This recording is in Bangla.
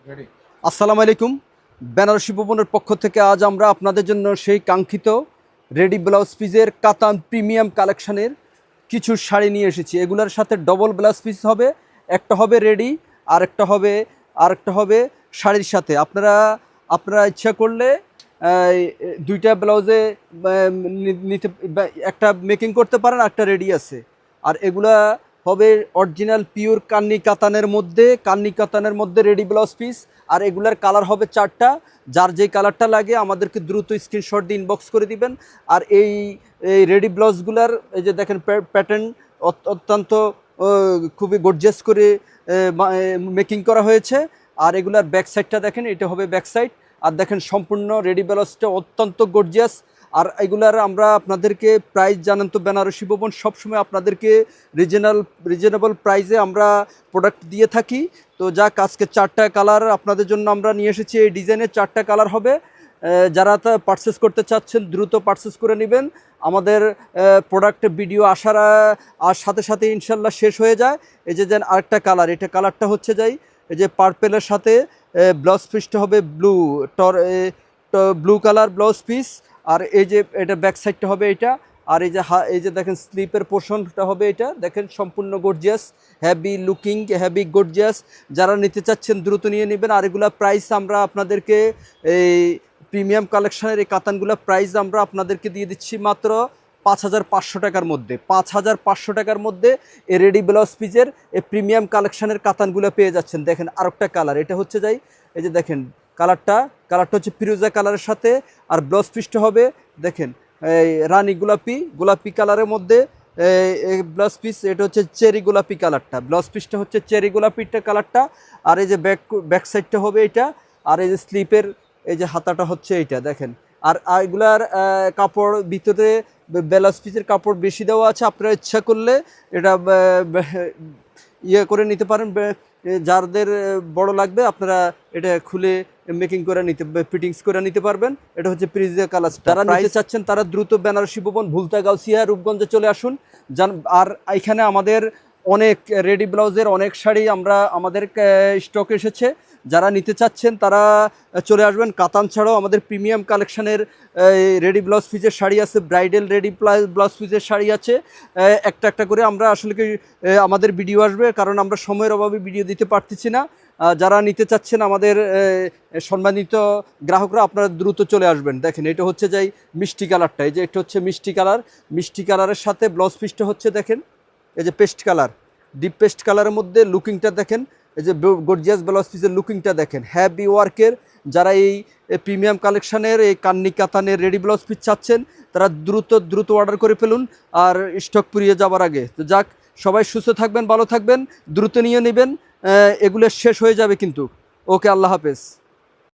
আসসালামু আলাইকুম। বেনারসি ভবনের পক্ষ থেকে আজ আমরা আপনাদের জন্য সেই কাঙ্ক্ষিত রেডি ব্লাউজ পিসের কাতান প্রিমিয়াম কালেকশনের কিছু শাড়ি নিয়ে এসেছি। এগুলোর সাথে ডবল ব্লাউজ পিস হবে, একটা হবে রেডি, আরেকটা হবে শাড়ির সাথে। আপনারা ইচ্ছা করলে দুইটা ব্লাউজে নিতে, একটা মেকিং করতে পারেন, একটা রেডি আছে। আর এগুলা হবে অরিজিনাল পিওর কান্নি কাতানের মধ্যে রেডি ব্লাউজ পিস। আর এগুলার কালার হবে 4টা। যার যেই কালারটা লাগে আমাদেরকে দ্রুত স্ক্রিনশট দিয়ে ইনবক্স করে দিবেন। আর এই রেডি ব্লাউজগুলার এই যে দেখেন প্যাটার্ন অত্যন্ত খুবই গর্জিয়াস করে মেকিং করা হয়েছে। আর এগুলার ব্যাক সাইডটা দেখেন, এটা হবে ব্যাক সাইড। আর দেখেন সম্পূর্ণ রেডি ব্লাউজটা অত্যন্ত গর্জিয়াস। আর এগুলার আমরা আপনাদেরকে প্রাইস জানান তো, বেনারসি ভবন সবসময় আপনাদেরকে রিজনেবল প্রাইসে আমরা প্রোডাক্ট দিয়ে থাকি। তো যাক, আজকে 4টা কালার আপনাদের জন্য আমরা নিয়ে এসেছি। এই ডিজাইনের 4টা কালার হবে। যারা তা পারচেস করতে চাচ্ছেন দ্রুত পারচেস করে নেবেন। আমাদের প্রোডাক্ট ভিডিও আসার সাথে সাথে ইনশাল্লাহ শেষ হয়ে যায়। এই যে যেন আরেকটা কালার, এটা কালারটা হচ্ছে এই যে পার্পেলের সাথে ব্লাউজ পিসটা হবে ব্লু কালার ব্লাউজ পিস। আর এই যে এটা ব্যাক সাইডটা হবে এটা। আর এই যে দেখেন স্লিপের পোর্শনটা হবে এটা, দেখেন সম্পূর্ণ gorgeous, heavy looking, heavy gorgeous. যারা নিতে চাচ্ছেন দ্রুত নিয়ে নেবেন। আর এগুলা প্রাইস আমরা আপনাদেরকে এই প্রিমিয়াম কালেকশনের এই কাতানগুলা প্রাইস আমরা আপনাদেরকে দিয়ে দিচ্ছি মাত্র 5,500 টাকার মধ্যে। 5,500 টাকার মধ্যে এই রেডি ব্লাউজ পিসের এই প্রিমিয়াম কালেকশনের কাতানগুলো পেয়ে যাচ্ছেন। দেখেন আরেকটা কালার, এটা হচ্ছে এই যে দেখেন কালারটা হচ্ছে ফিরোজা কালারের সাথে। আর ব্লাউজ পিসটা হবে দেখেন এই রানী গোলাপি কালারের মধ্যে ব্লাউজ পিস। এটা হচ্ছে চেরি গোলাপি কালারটা, ব্লাউজ পিসটা হচ্ছে চেরি গোলাপিটা কালারটা। আর এই যে ব্যাক সাইডটা হবে এটা। আর এই যে স্লিপের এই যে হাতাটা হচ্ছে এইটা দেখেন। আর এগুলার কাপড় ভিতরে ব্লাউজ পিসের কাপড় বেশি দেওয়া আছে। আপনারা ইচ্ছা করলে এটা ইয়ে করে নিতে পারেন। যাদের বড় লাগবে আপনারা এটা খুলে মেকিং করে ফিটিংস করে নিতে পারবেন। এটা হচ্ছে প্রিজিয়া কালার। যারা নিতে চাচ্ছেন তারা দ্রুত বেনারসি ভবন ভুলতা গাউসিয়া রূপগঞ্জে চলে আসুন। আর এখানে আমাদের অনেক রেডি ব্লাউজের অনেক শাড়ি আমাদের স্টক এসেছে। যারা নিতে চাচ্ছেন তারা চলে আসবেন। কাতান ছাড়াও আমাদের প্রিমিয়াম কালেকশনের রেডি ব্লাউজ পিসের শাড়ি আছে, ব্রাইডাল রেডি ব্লাউজ পিসের শাড়ি আছে। একটা করে আমরা আসলে কি আমাদের ভিডিও আসবে, কারণ আমরা সময়ের অভাবে ভিডিও দিতে পারতেছি না। যারা নিতে চাচ্ছেন আমাদের সম্মানিত গ্রাহকরা, আপনারা দ্রুত চলে আসবেন। দেখেন এটা হচ্ছে মিষ্টি কালারটা, এই যে এটা হচ্ছে মিষ্টি কালারের সাথে ব্লাউজ পিসটা হচ্ছে দেখেন এই যে পেস্ট কালার, ডিপ পেস্ট কালারের মধ্যে লুকিংটা দেখেন। এই যে গর্জিয়াস ব্লাউজ পিসের লুকিংটা দেখেন, হ্যাভি ওয়ার্কের। যারা এই প্রিমিয়াম কালেকশনের এই কান্নি কাতানের রেডি ব্লাউজ পিস চাচ্ছেন তারা দ্রুত অর্ডার করে ফেলুন, আর স্টক পুড়িয়ে যাবার আগে। তো যাক, সবাই সুস্থ থাকবেন, ভালো থাকবেন, দ্রুত নিয়ে নেবেন। এগুলো শেষ হয়ে যাবে কিন্তু। ওকে, আল্লাহ হাফেজ।